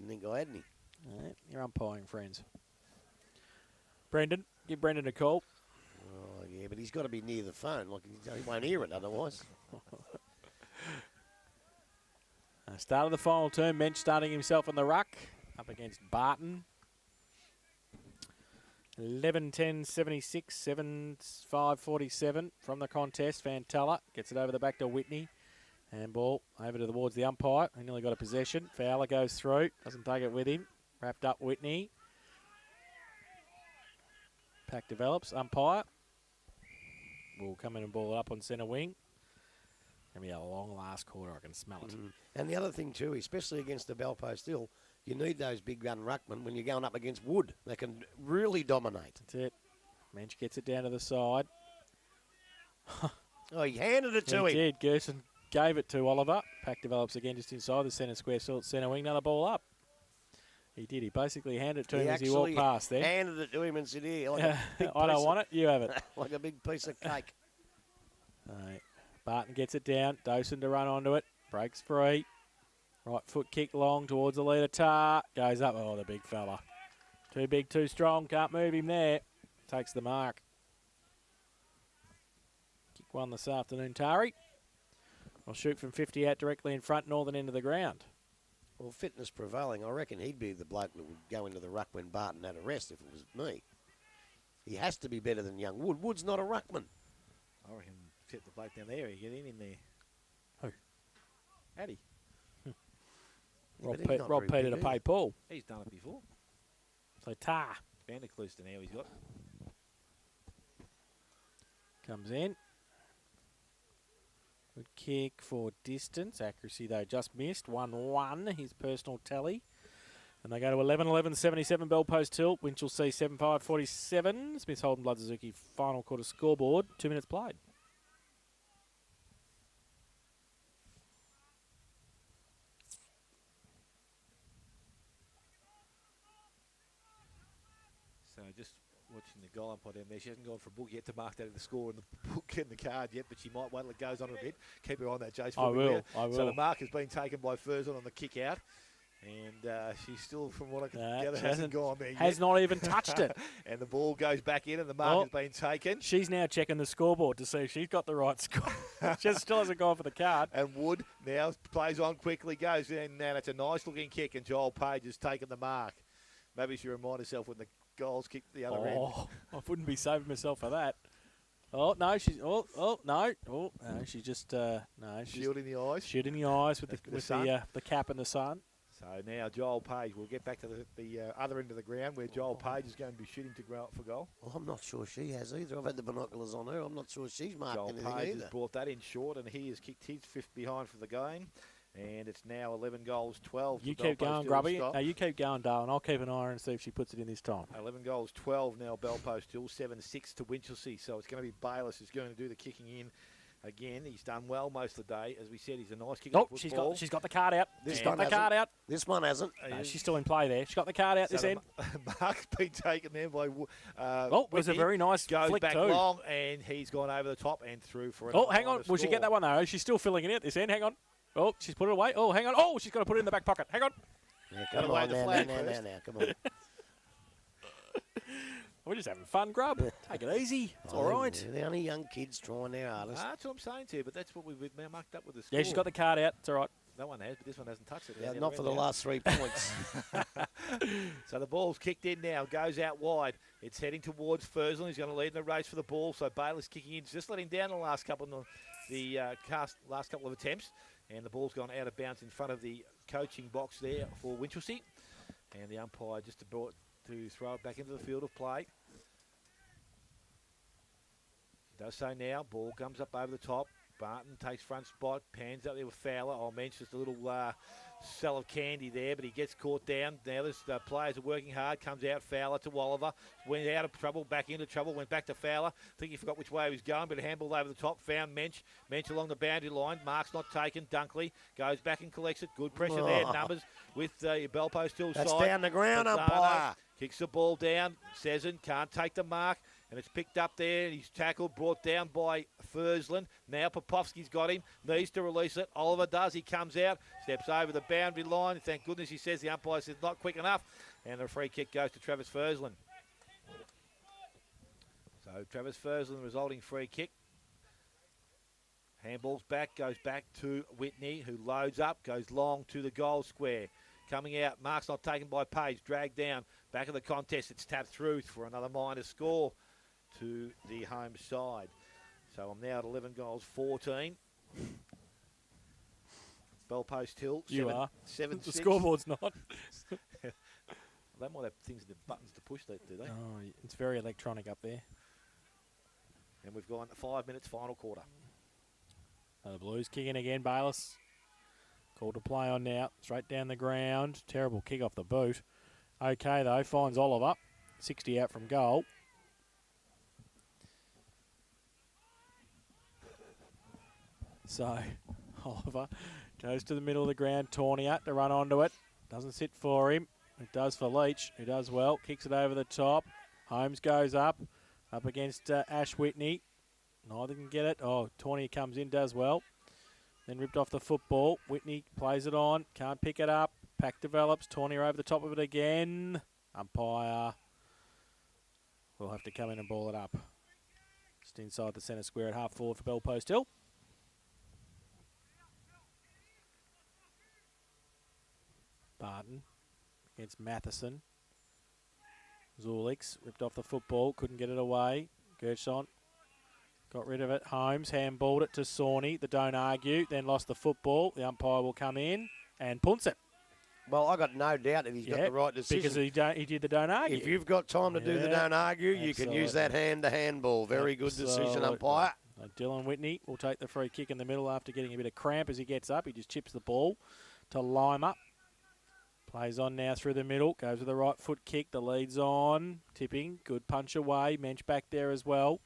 didn't think I had any. Right, you're umpiring, friends. Brendan, give Brendan a call. Oh, yeah, but he's got to be near the phone. Like he won't hear it otherwise. Start of the final term, Mensch starting himself on the ruck, up against Barton. 11-10-76, 7-5-47 from the contest. Fantella gets it over the back to Whitney. Handball over towards the umpire. He nearly got a possession. Fowler goes through, doesn't take it with him. Wrapped up Whitney. Pack develops. Umpire will come in and ball it up on centre wing. Going to be a long last quarter. I can smell it. And the other thing too, especially against the bell post hill, you need those big gun ruckmen when you're going up against Wood. They can really dominate. That's it. Mensch gets it down to the side. Oh, he handed it to him. He did. Gerson gave it to Oliver. Pack develops again just inside the centre square, centre wing. Another ball up. He did. He basically handed it to him as he walked past there. Handed it to him and said, here, like a big I don't want it. You have it. Like a big piece of cake. Right. Barton gets it down. Dawson to run onto it. Breaks free. Right foot kick long towards the leader. Tar. Goes up. Oh, the big fella. Too big, too strong. Can't move him there. Takes the mark. Kick one this afternoon, Tari. I'll shoot from 50 out directly in front, northern end of the ground. Well, fitness prevailing. I reckon he'd be the bloke that would go into the ruck when Barton had a rest if it was me. He has to be better than young Wood. Wood's not a ruckman. I reckon set the bloke down there. He get in there. Who? Addy. Rob Peter to pay Paul. He's done it before. So Tar Vanderkluster now he's got. comes in. Good kick for distance. Accuracy, though, just missed. 1-1, his personal tally. And they go to 11-11-77, Bell Post Hill. Winchelsea 7-5-47. Smith Holden Blood Suzuki final quarter scoreboard. 2 minutes played. So just watching the goal umpire down there. She hasn't gone for a book yet to mark that in the score in the book in the card yet, but she might wait till it goes on a bit. Keep her on that, Jace. I will. So the mark has been taken by Furzon on the kick out. And she's still, from what I can gather, hasn't gone there yet. Has not even touched it. And the ball goes back in and the mark has been taken. She's now checking the scoreboard to see if she's got the right score. She still hasn't gone for the card. And Wood now plays on quickly, goes in, and it's a nice-looking kick, and Joel Page has taken the mark. Maybe she remind herself when the goals kicked the other end. I wouldn't be saving myself for that. Oh, no, she's... no. Oh, no, she's just... no, she's shielding the eyes. Shooting the eyes with the cap and the sun. So now Joel Page, we'll get back to the other end of the ground where Joel Page is going to be shooting to go up for goal. Well, I'm not sure she has either. I've had the binoculars on her. I'm not sure she's marked Joel anything Page either. has brought that in short, and he has kicked his fifth behind for the game. And it's now 11 goals, 12. You keep going, Grubby. No, you keep going, darling. I'll keep an eye on her and see if she puts it in this time. 11 goals, 12 now, Bell Post Hill, 7-6 to Winchelsea. So it's going to be Bayliss who's going to do the kicking in. Again, he's done well most of the day. As we said, he's a nice kicker. Oh, she's got the card out. This one hasn't. No, she's still in play there. She's got the card out this end. Mark's been taken there by it was a very nice goes flick back too. long, and he's gone over the top and through for Oh, hang on. Will she get that one, though? She's still filling it in at this end. Hang on. Oh, she's put it away. Oh, hang on. Oh, she's got to put it in the back pocket. Hang on. Yeah, come on now. Come on. We're just having fun, Grub. Take it easy. It's all right. They're only young kids trying their hardest. That's what I'm saying to you, but that's what we've marked up with the score. Yeah, she's got the card out. It's all right. That one has, but this one hasn't touched it. Yeah, not for the last 3 points. So the ball's kicked in now, goes out wide. It's heading towards Furzon. He's going to lead in the race for the ball. So Bayless kicking in, just letting down the last couple of attempts. And the ball's gone out of bounds in front of the coaching box there for Winchelsea. And the umpire just brought to throw it back into the field of play. He does so now. Ball comes up over the top. Barton takes front spot, pans up there with Fowler. I'll mention just a little cell of candy there, but he gets caught down. Now the players are working hard. Comes out Fowler to Oliver. Went out of trouble, back into trouble. Went back to Fowler. I think he forgot which way he was going, but a handball over the top. Found Mensch. Mensch along the boundary line. Mark's not taken. Dunkley goes back and collects it. Good pressure there. Numbers with Bell Post Hill side. That's down the ground, umpire. Kicks the ball down. Sezin can't take the mark. And it's picked up there, and he's tackled, brought down by Fursland. Now Popovski's got him, needs to release it. Oliver does, he comes out, steps over the boundary line. Thank goodness he says the umpire says not quick enough. And the free kick goes to Travis Fursland. So Travis Fursland resulting free kick. Handball's back, goes back to Whitney, who loads up, goes long to the goal square. Coming out, mark's not taken by Page, dragged down. Back of the contest, it's tapped through for another minor score to the home side. So I'm now at 11 goals, 14. Bellpost Hill. You are. 7-6. The scoreboard's not. They might have things, the buttons to push that, do they? Oh, it's very electronic up there. And we've gone 5 minutes, final quarter. The Blues kicking again, Bayless. Called to play on now. Straight down the ground. Terrible kick off the boot. Okay, though. Finds Oliver. 60 out from goal. So, Oliver goes to the middle of the ground. Tornier to run onto it. Doesn't sit for him. It does for Leach, who does well. Kicks it over the top. Holmes goes up against Ash Whitney. Neither can get it. Oh, Tornier comes in, does well. Then ripped off the football. Whitney plays it on. Can't pick it up. Pack develops. Tornier over the top of it again. Umpire will have to come in and ball it up. Just inside the centre square at half forward for Bellpost Hill. Barton against Matheson. Zulix ripped off the football. Couldn't get it away. Gershon got rid of it. Holmes handballed it to Sawney. The don't argue. Then lost the football. The umpire will come in and punts it. Well, I got no doubt that he's got the right decision. Because he did the don't argue. If you've got time to do the don't argue, you can use that hand-to-hand ball. Very good decision, umpire. Dylan Whitney will take the free kick in the middle after getting a bit of cramp as he gets up. He just chips the ball to Lima. Plays on now through the middle. Goes with the right foot kick. The lead's on. Tipping. Good punch away. Mensch back there as well.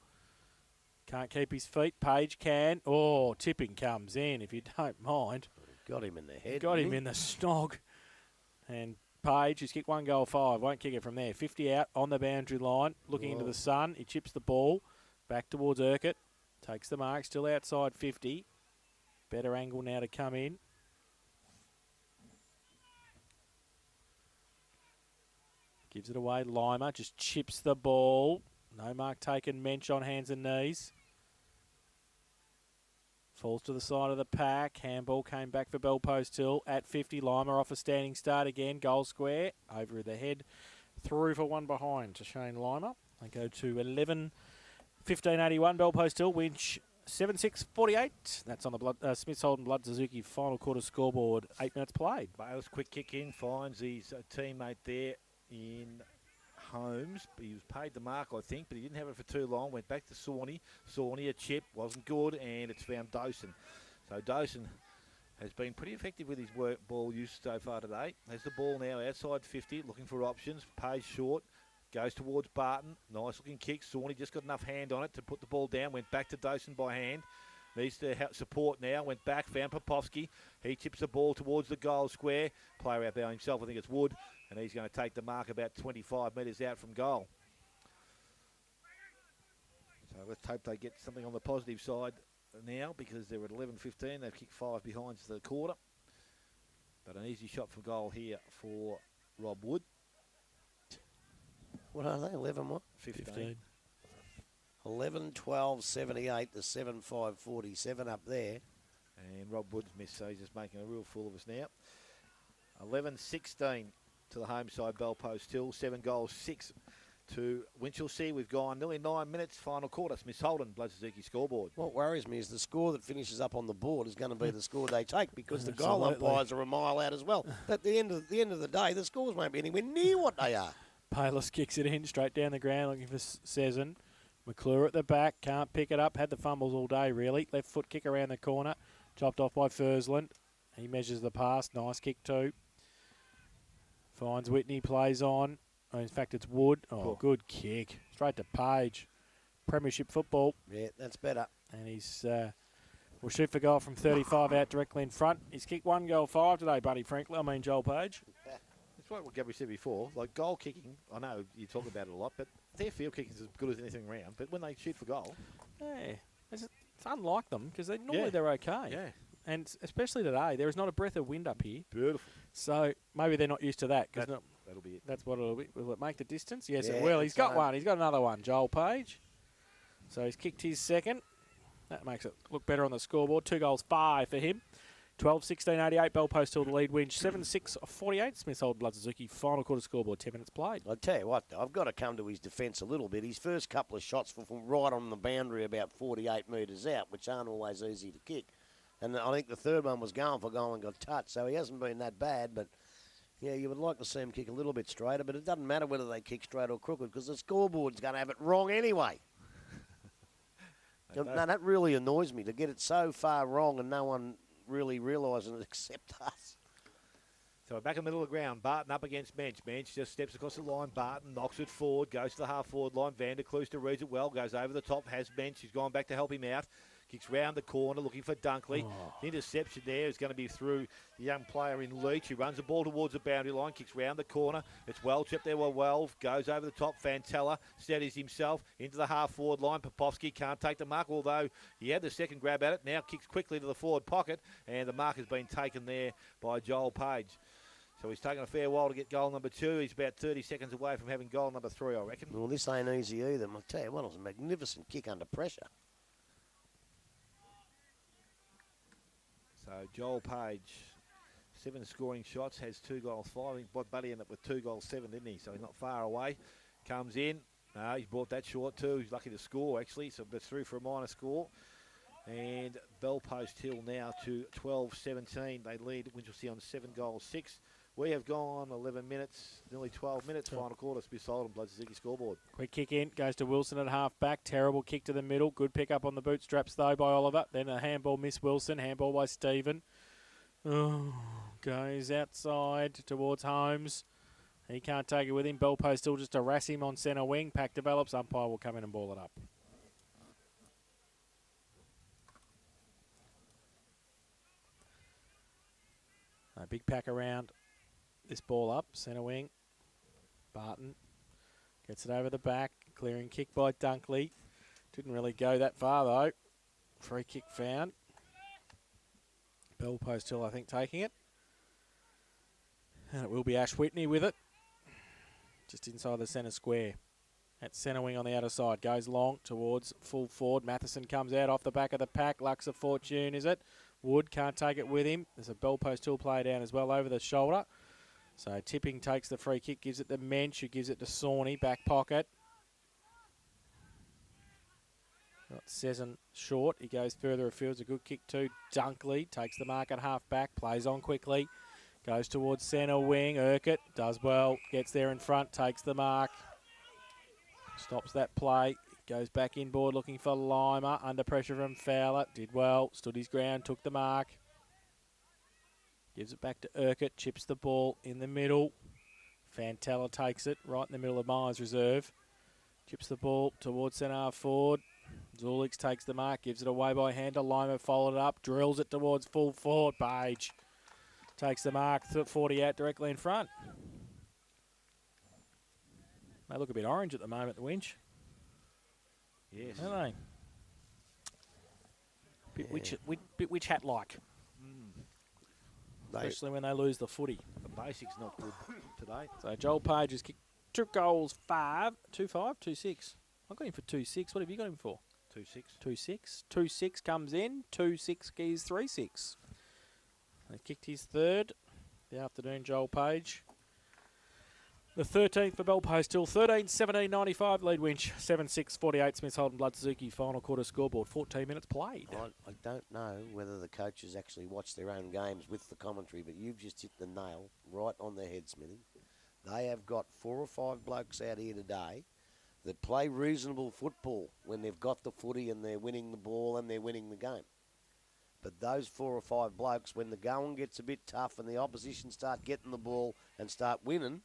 Can't keep his feet. Page can. Oh, Tipping comes in, if you don't mind. Got him in the head. Got him in the snog. And Page, he's kicked 1 goal 5. Won't kick it from there. 50 out on the boundary line. Looking into the sun. He chips the ball. Back towards Urquhart. Takes the mark. Still outside 50. Better angle now to come in. Gives it away. Lima just chips the ball. No mark taken. Mensch on hands and knees. Falls to the side of the pack. Handball came back for Bellpost Hill at 50. Lima off a standing start again. Goal square. Over the head. Through for one behind to Shane Lima. They go to 11-15-81. Bellpost Hill. Winch 7-6-48. That's on the Smiths Holden Blood Suzuki final quarter scoreboard. 8 minutes played. Bales quick kick in. Finds his teammate there in Holmes. He was paid the mark, I think, but he didn't have it for too long. Went back to Sawney. Sawney, a chip, wasn't good, and it's found Dawson. So Dawson has been pretty effective with his ball use so far today. Has the ball now outside 50, looking for options. Pays short, goes towards Barton. Nice looking kick. Sawney just got enough hand on it to put the ball down. Went back to Dawson by hand. Needs to help support now. Went back, found Popovski. He chips the ball towards the goal square. Player out there himself, I think it's Wood. And he's going to take the mark about 25 metres out from goal. So let's hope they get something on the positive side now, because they're at 11-15. They've kicked 5 behind the quarter. But an easy shot for goal here for Rob Wood. What are they? 11 what? 15. 11-12-78 to 7-5-47 up there. And Rob Wood's missed, so he's just making a real fool of us now. 11-16 to the home side, Bellpost Hill. 7 goals, 6 to Winchelsea. We've gone nearly 9 minutes, final quarter. Smith Holden, Blood Suzuki scoreboard. What worries me is the score that finishes up on the board is going to be the score they take, because the goal umpires are a mile out as well. At the end of the day, the scores won't be anywhere near what they are. Payless kicks it in straight down the ground, looking for Sezin. McClure at the back, can't pick it up. Had the fumbles all day, really. Left foot kick around the corner. Chopped off by Fursland. He measures the pass. Nice kick too. Finds Whitney, plays on. Oh, in fact, it's Wood. Oh, good kick. Straight to Page. Premiership football. Yeah, that's better. And he's will shoot for goal from 35 out directly in front. He's kicked 1 goal 5 today, Buddy Franklin. Joel Page. That's what Gabby said before. Like goal kicking, I know you talk about it a lot, but their field kick is as good as anything around, but when they shoot for goal, Yeah, it's unlike them because normally Yeah. they're okay. yeah, And especially today, there is not a breath of wind up here. beautiful. So maybe they're not used to that because That'll be it. that's what it'll be. Will it make the distance? Yes, Yeah, it will. He's it's, got one. He's got another one, Joel Page. So he's kicked his second. That makes it look better on the scoreboard. 2 goals, 5 for him. 12-16-88, Bell Post till the lead win. 7-6-48, Smith's Old Blood Suzuki. Final quarter scoreboard, 10 minutes played. I'll tell you what, though, I've got to come to his defence a little bit. His first couple of shots were from right on the boundary about 48 metres out, which aren't always easy to kick. And I think the third one was going for goal and got touched, so he hasn't been that bad. But, yeah, you would like to see him kick a little bit straighter, but it doesn't matter whether they kick straight or crooked because the scoreboard's going to have it wrong anyway. No, that really annoys me, to get it so far wrong and no one really realising it except us. So we're back in the middle of the ground. Barton up against Mensch. Mensch just steps across the line. Barton knocks it forward, goes to the half-forward line. Van der Klooster reads it well, goes over the top, has Mensch. He's gone back to help him out. Kicks round the corner, looking for Dunkley. The interception there is going to be through the young player in Leach, who runs the ball towards the boundary line, kicks round the corner. It's well chipped there, well, goes over the top. Fantella steadies himself into the half-forward line. Popovsky can't take the mark, although he had the second grab at it. Now kicks quickly to the forward pocket, and the mark has been taken there by Joel Page. So he's taken a fair while to get goal number 2. He's about 30 seconds away from having goal number 3, I reckon. Well, this ain't easy either. I'll tell you what, it was a magnificent kick under pressure. So Joel Page, 7 scoring shots, has 2 goals, 5. I think Bod Buddy ended up with 2 goals, 7, didn't he? So he's not far away. Comes in. No, he's brought that short too. He's lucky to score, actually. So it's through for a minor score. And Bell Post Hill now to 12-17. They lead Winchelsea on 7 goals, 6. We have gone 11 minutes, nearly 12 minutes. Final quarter to be sold on Blood Suzuki scoreboard. Quick kick in, goes to Wilson at half back. Terrible kick to the middle. Good pick up on the bootstraps though by Oliver. Then a handball miss Wilson. Handball by Stephen. Oh, goes outside towards Holmes. He can't take it with him. Bell Post still just harass him on centre wing. Pack develops. Umpire will come in and ball it up. A big pack around. This ball up, centre wing. Barton gets it over the back. Clearing kick by Dunkley. Didn't really go that far though. Free kick found. Bell Post Hill, I think, taking it. And it will be Ash Whitney with it. Just inside the centre square. At centre wing on the outer side. Goes long towards full forward. Matheson comes out off the back of the pack. Lux of Fortune, is it? Wood can't take it with him. There's a Bell Post Hill player down as well over the shoulder. So Tipping takes the free kick, gives it to Mensch, who gives it to Sawney, back pocket. Got Sesson short. He goes further afield. It's a good kick too. Dunkley takes the mark at half back, plays on quickly. Goes towards centre wing. Urquhart does well, gets there in front, takes the mark. Stops that play. Goes back inboard looking for Lima. Under pressure from Fowler. Did well. Stood his ground. Took the mark. Gives it back to Urquhart. Chips the ball in the middle. Fantella takes it right in the middle of Myers Reserve. Chips the ball towards centre half forward. Zulix takes the mark. Gives it away by Handel. Lima followed it up. Drills it towards full forward. Page takes the mark. 40 out directly in front. They look a bit orange at the moment, the Winch. Yes. Don't they? Bit witch hat-like. Especially when they lose the footy. The basics not good today. So Joel Page has kicked 2 goals, 5, 2-5, 2-6. I got him for 2-6. What have you got him for? 2-6. 2-6. 2-6 comes in. 2-6 keys 3-6. They kicked his third. The afternoon, Joel Page. The 13th for Bell Post Hill. 13-17-95 lead Winch. 7-6-48 Smiths Holden Blood Suzuki. Final quarter scoreboard. 14 minutes played. I don't know whether the coaches actually watch their own games with the commentary, but you've just hit the nail right on the head, Smithy. They have got 4 or 5 blokes out here today that play reasonable football when they've got the footy and they're winning the ball and they're winning the game. But those 4 or 5 blokes, when the going gets a bit tough and the opposition start getting the ball and start winning,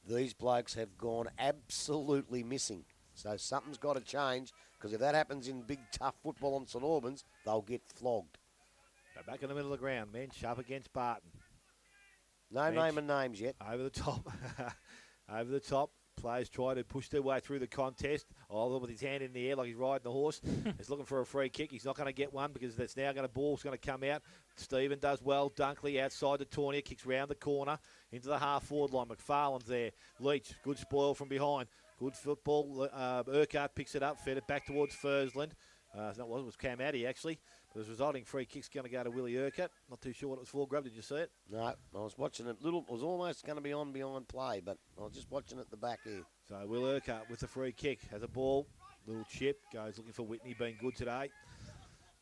these blokes have gone absolutely missing. So something's got to change, because if that happens in big, tough football on St Albans, they'll get flogged. They're back in the middle of the ground. Mensch up against Barton. No Mensch name and names yet. Over the top. Over the top. Players try to push their way through the contest. Oliver with his hand in the air like he's riding the horse. He's looking for a free kick. He's not going to get one because that's now going to ball's going to come out. Stephen does well. Dunkley outside the Tornia, kicks round the corner into the half-forward line. McFarlane's there. Leach, good spoil from behind. Good football. Urquhart picks it up, fed it back towards Fursland. It was Cam Addy, actually. But the resulting free kick's going to go to Willie Urquhart. Not too sure what it was for. Grub, did you see it? No, I was watching it. It was almost going to be on behind play, but I was just watching it the back here. So Will Urquhart with the free kick. Has a ball. Little chip. Goes looking for Whitney, being good today.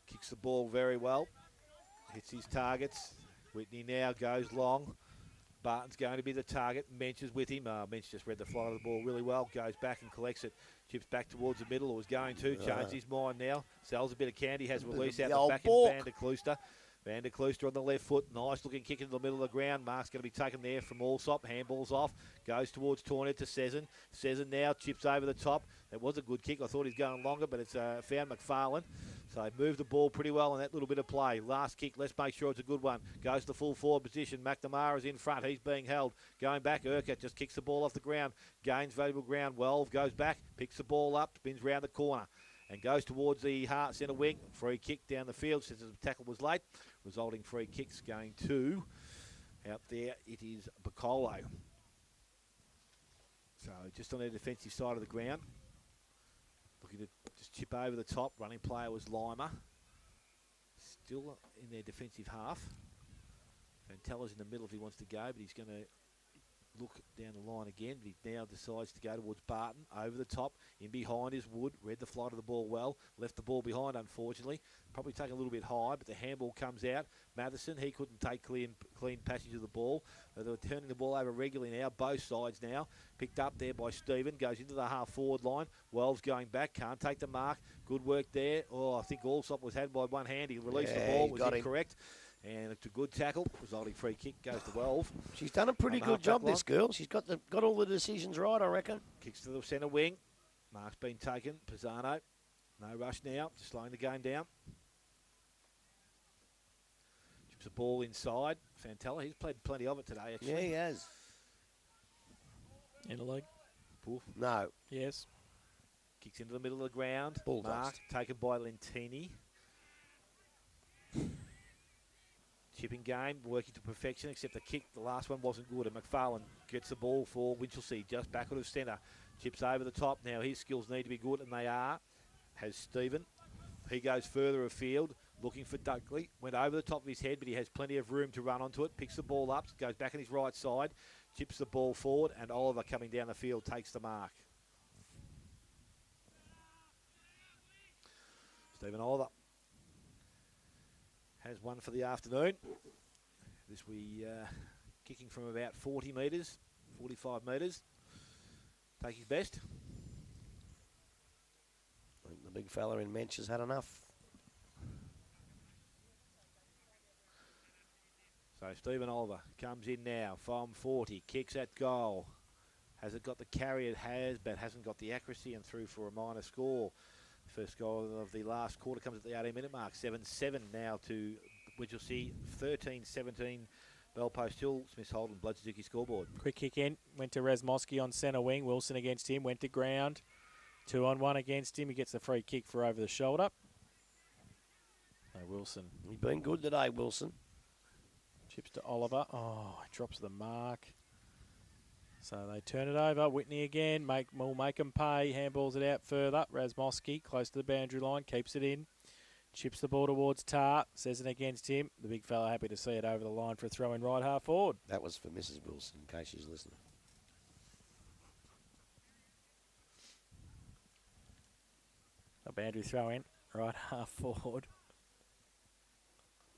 Kicks the ball very well. Hits his targets. Whitney now goes long. Barton's going to be the target. Mensch is with him. Mensch just read the flight of the ball really well. Goes back and collects it. Chips back towards the middle, or was going to. Changed his mind now. Sells a bit of candy. Has released out the back in Van der Klooster. Van der Klooster on the left foot. Nice looking kick into the middle of the ground. Mark's going to be taken there from Allsop. Handball's off. Goes towards Tornia to Sezin. Sezin now chips over the top. That was a good kick. I thought he's going longer, but it's found McFarlane. So he moved the ball pretty well on that little bit of play. Last kick, let's make sure it's a good one. Goes to full forward position. McNamara's in front. He's being held. Going back, Urquhart just kicks the ball off the ground. Gains valuable ground. Welve goes back, picks the ball up, spins round the corner, and goes towards the Hart centre wing. Free kick down the field since the tackle was late. Resulting free kicks going to, out there, it is Bacolo. So just on the defensive side of the ground. Looking to just chip over the top. Running player was Lima. Still in their defensive half. Vantella's in the middle if he wants to go, but he's going to look down the line again. But he now decides to go towards Barton. Over the top. In behind is Wood. Read the flight of the ball well. Left the ball behind, unfortunately. Probably taken a little bit high, but the handball comes out. Matheson, he couldn't take clean passage of the ball. They were turning the ball over regularly now, both sides now. Picked up there by Stephen, goes into the half-forward line. Wells going back, can't take the mark. Good work there. Oh, I think Allsop was had by one hand. He released the ball, was incorrect. And it's a good tackle. Resulting free kick goes to Welve. She's done a pretty good job, this girl. She's got all the decisions right, I reckon. Kicks to the centre wing. Mark's been taken. Pisano. No rush now, just slowing the game down. Chips the ball inside. Fantella, he's played plenty of it today, actually. Yeah, he has. In the league? Poof. No. Yes. Kicks into the middle of the ground. Ball Mark taken by Lentini. Chipping game, working to perfection, except the kick, the last one wasn't good. And McFarlane gets the ball for Winchelsea, just back of centre. Chips over the top. Now his skills need to be good, and they are. Has Stephen. He goes further afield, looking for Dunkley. Went over the top of his head, but he has plenty of room to run onto it. Picks the ball up, goes back on his right side, chips the ball forward, and Oliver coming down the field takes the mark. Stephen Oliver has one for the afternoon. This we kicking from about 40 metres, 45 metres. Take his best. I think the big fella in Mensch has had enough. So Stephen Oliver comes in now from 40, kicks at goal. Has it got the carry? It has, but hasn't got the accuracy, and through for a minor score. First goal of the last quarter comes at the 18-minute mark. 7-7 now to Winchelsea. 13-17 Bell Post Hill. Smith Holden, Blood Suzuki scoreboard. Quick kick in. Went to Razmoski on centre wing. Wilson against him. Went to ground. 2-on-1 against him. He gets the free kick for over the shoulder. No, Wilson. He's been good today, Wilson. Chips to Oliver. Oh, he drops the mark. So they turn it over. Whitney again. Will make them pay. Handballs it out further. Razmoski close to the boundary line. Keeps it in. Chips the ball towards Tart. Says it against him. The big fella happy to see it over the line for a throw in right half forward. That was for Mrs. Wilson, in case she's listening. A boundary throw in. Right half forward.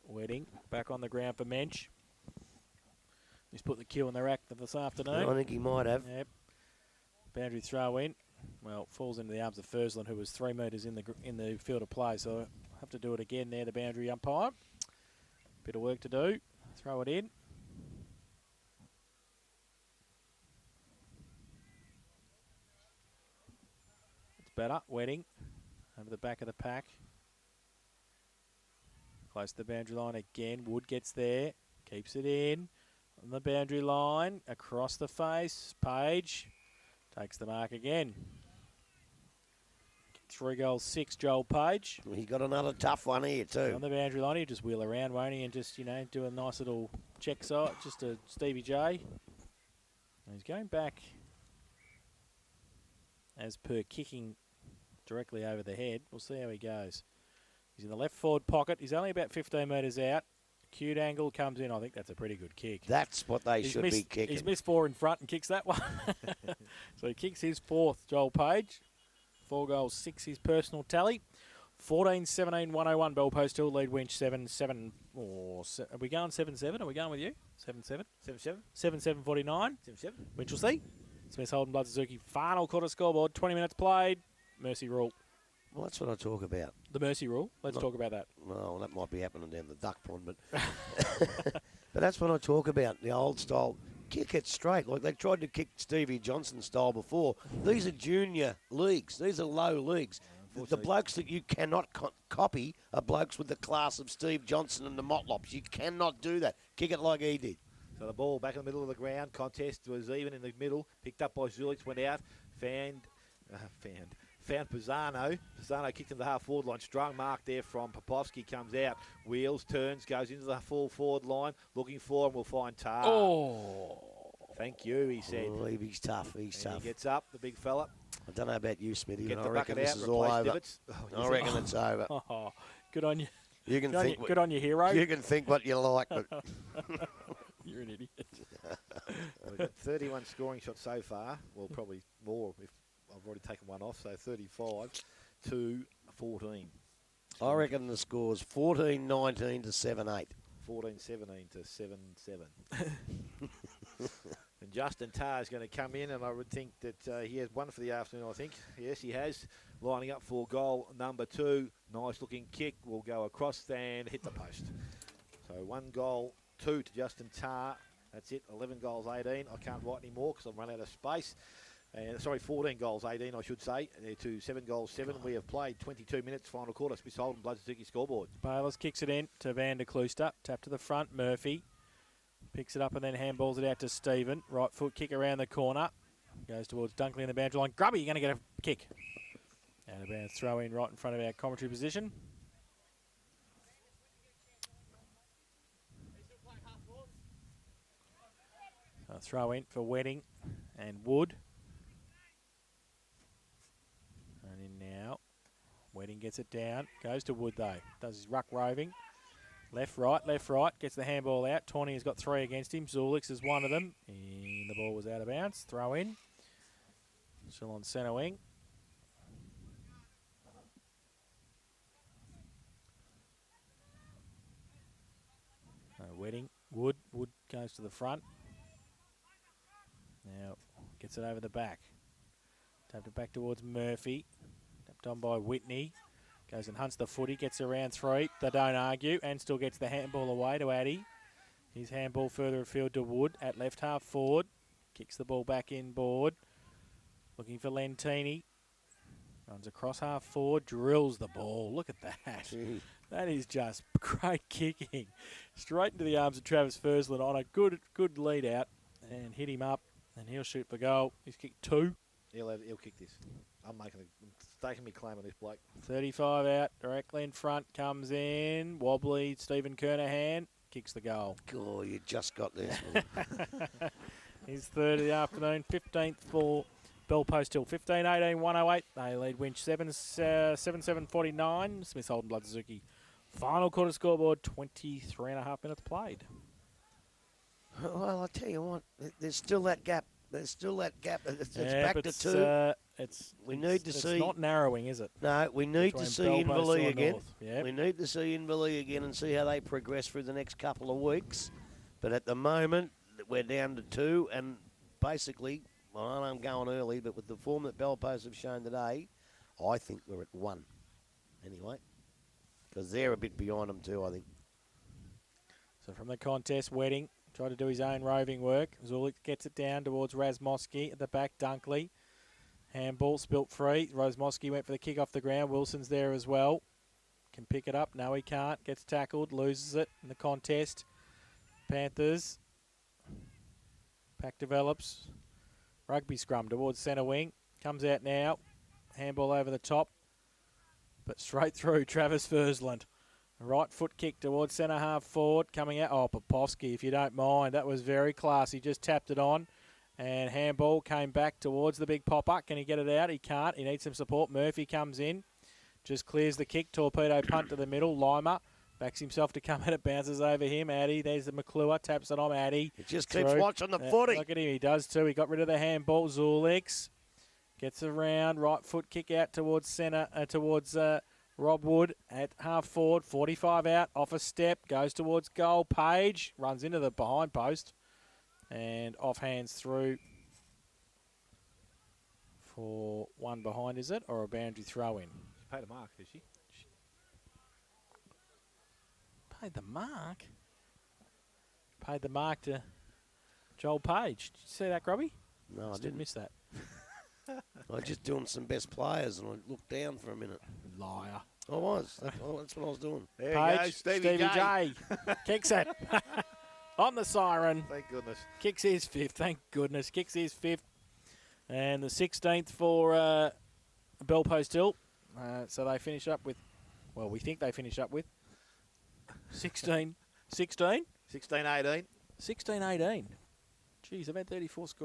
Wedding. Back on the ground for Mensch. He's put the cue in the rack this afternoon. I think he might have. Yep. Boundary throw in. Well, falls into the arms of Fursland, who was 3 metres in the field of play. So have to do it again there, the boundary umpire. Bit of work to do. Throw it in. It's better. Wedding. Over the back of the pack. Close to the boundary line again. Wood gets there. Keeps it in. On the boundary line. Across the face. Page. Takes the mark again. 3 goals, 6, Joel Page. He got another tough one here too. On the boundary line, he'll just wheel around, won't he? And just, do a nice little check side, just a Stevie J. And he's going back as per kicking directly over the head. We'll see how he goes. He's in the left forward pocket. He's only about 15 metres out. Cute angle comes in. I think that's a pretty good kick. That's what they should be kicking. He's missed 4 in front and kicks that one. So he kicks his 4th, Joel Page. 4 goals, 6 his personal tally. 14-17, 101. Bell Post still lead Winch 7-7. Are we going 7-7? Are we going with you? 7-7? 7-7? 7-7, 49. 7-7? Winchelsea. Smith Holden, Blood Suzuki. Final quarter scoreboard. 20 minutes played. Mercy rule. Well, that's what I talk about. The mercy rule. Let's talk about that. Well, that might be happening down the duck pond, but but that's what I talk about. The old style, kick it straight. Like they tried to kick Stevie Johnson style before. These are junior leagues. These are low leagues. The blokes that you cannot copy are blokes with the class of Steve Johnson and the Motlops. You cannot do that. Kick it like he did. So the ball back in the middle of the ground. Contest was even in the middle. Picked up by Zulich. Went out. Found Pisano. Pisano kicked in the half forward line. Strong mark there from Popovsky. Comes out. Wheels, turns, goes into the full forward line. Looking for him. We'll find Tar. Oh. Thank you, he said. Oh, he's tough. He's And tough. he gets up, the big fella. I don't know about you, Smithy, Get but the I reckon bucket this out, is all replace over. divots. Oh, I reckon it's over. Oh, good on you. You can think. Good on you, hero. You can think what you like, but You're an idiot. We've got 31 scoring shots so far. Well, probably more if I've already taken one off. So 35 to 14. I reckon the score's 14-19 to 7-8. 14-17 to 7-7. And Justin Tarr is going to come in, and I would think that he has one for the afternoon, I think. Yes, he has. Lining up for goal number 2. Nice looking kick. Will go across and hit the post. So 1 goal, 2 to Justin Tarr. That's it. 11 goals, 18. I can't write any more because I've run out of space. And 14 goals, 18, I should say, to 7 goals, 7. We have played 22 minutes, final quarter. Smith Holden, Blood Suzuki scoreboard. Bayless kicks it in to Van der Klooster. Tap to the front. Murphy picks it up and then handballs it out to Stephen. Right foot kick around the corner. Goes towards Dunkley in the boundary line. Grubby, you're going to get a kick. Out of bounds, throw in right in front of our commentary position. So throw in for Wedding and Wood. And in now. Wedding gets it down. Goes to Wood though. Does his ruck roving. Left, right. Gets the handball out. Tawny has got 3 against him. Zulix is one of them. And the ball was out of bounds. Throw in. Still on centre wing. Wedding. Wood goes to the front. Now gets it over the back. Tapped it back towards Murphy. Tapped on by Whitney. Goes and hunts the footy. Gets around 3. They don't argue. And still gets the handball away to Addy. His handball further afield to Wood at left half forward. Kicks the ball back inboard. Looking for Lentini. Runs across half forward. Drills the ball. Look at that. Gee. That is just great kicking. Straight into the arms of Travis Fursland on a good lead out. And hit him up. And he'll shoot for goal. He's kicked 2. He'll kick this. I'm taking me claim on this bloke. 35 out. Directly in front. Comes in. Wobbly. Stephen Kernahan. Kicks the goal. oh, you just got this. His third of the afternoon. 15th for Bell Post Hill. 15-18, 108. They lead Winch 7-7-49. Smith Holden, Blood Suzuki. Final quarter scoreboard. 23.5 minutes played. Well, I'll tell you what, there's still that gap. It's Yeah, back but to 2. We need to it's see. not narrowing, is it? No, we need to Between see Bell Post Inverleigh Hill and again. North. Yep. We need to see Inverleigh again and see how they progress through the next couple of weeks. But at the moment, we're down to 2, and basically, well, I know I'm going early, but with the form that Bell Post have shown today, I think we're at 1. Anyway, because they're a bit behind them too, I think. So from the contest, Wedding tried to do his own roving work. Zulik gets it down towards Razmosky at the back. Dunkley. Handball spilt free. Razmosky went for the kick off the ground. Wilson's there as well. Can pick it up. No, he can't. Gets tackled. Loses it in the contest. Panthers. Pack develops. Rugby scrum towards centre wing. Comes out now. Handball over the top. But straight through Travis Fursland. Right foot kick towards centre half forward. Coming out. Oh, Popovsky, if you don't mind. That was very classy. Just tapped it on. And handball came back towards the big pop-up. Can he get it out? He can't. He needs some support. Murphy comes in. Just clears the kick. Torpedo punt to the middle. Lima backs himself to come at it. Bounces over him. Addy. There's the McClure. Taps it on Addy. He just keeps watching the footy. Look at him. He does too. He got rid of the handball. Zulix gets around. Right foot kick out towards centre. Towards Rob Wood at half forward. 45 out. Off a step. Goes towards goal. Page runs into the behind post. And off hands through for one behind, is it? Or a boundary throw in? She's paid a mark, has she? Paid the mark? Paid the mark to Joel Page. Did you see that, Grubby? No, I Did didn't. miss that. I was just doing some best players, and I looked down for a minute. Liar. I was. That's what I was doing. There Page, you go, Stevie J. Kicks it. On the siren. Thank goodness. Kicks his fifth. Thank goodness. Kicks his fifth. And the 16th for Bell Post Hill. So they finish up with, well, we think they finish up with 16. 16? 16-18. 16-18. Geez, I've had 34 scores.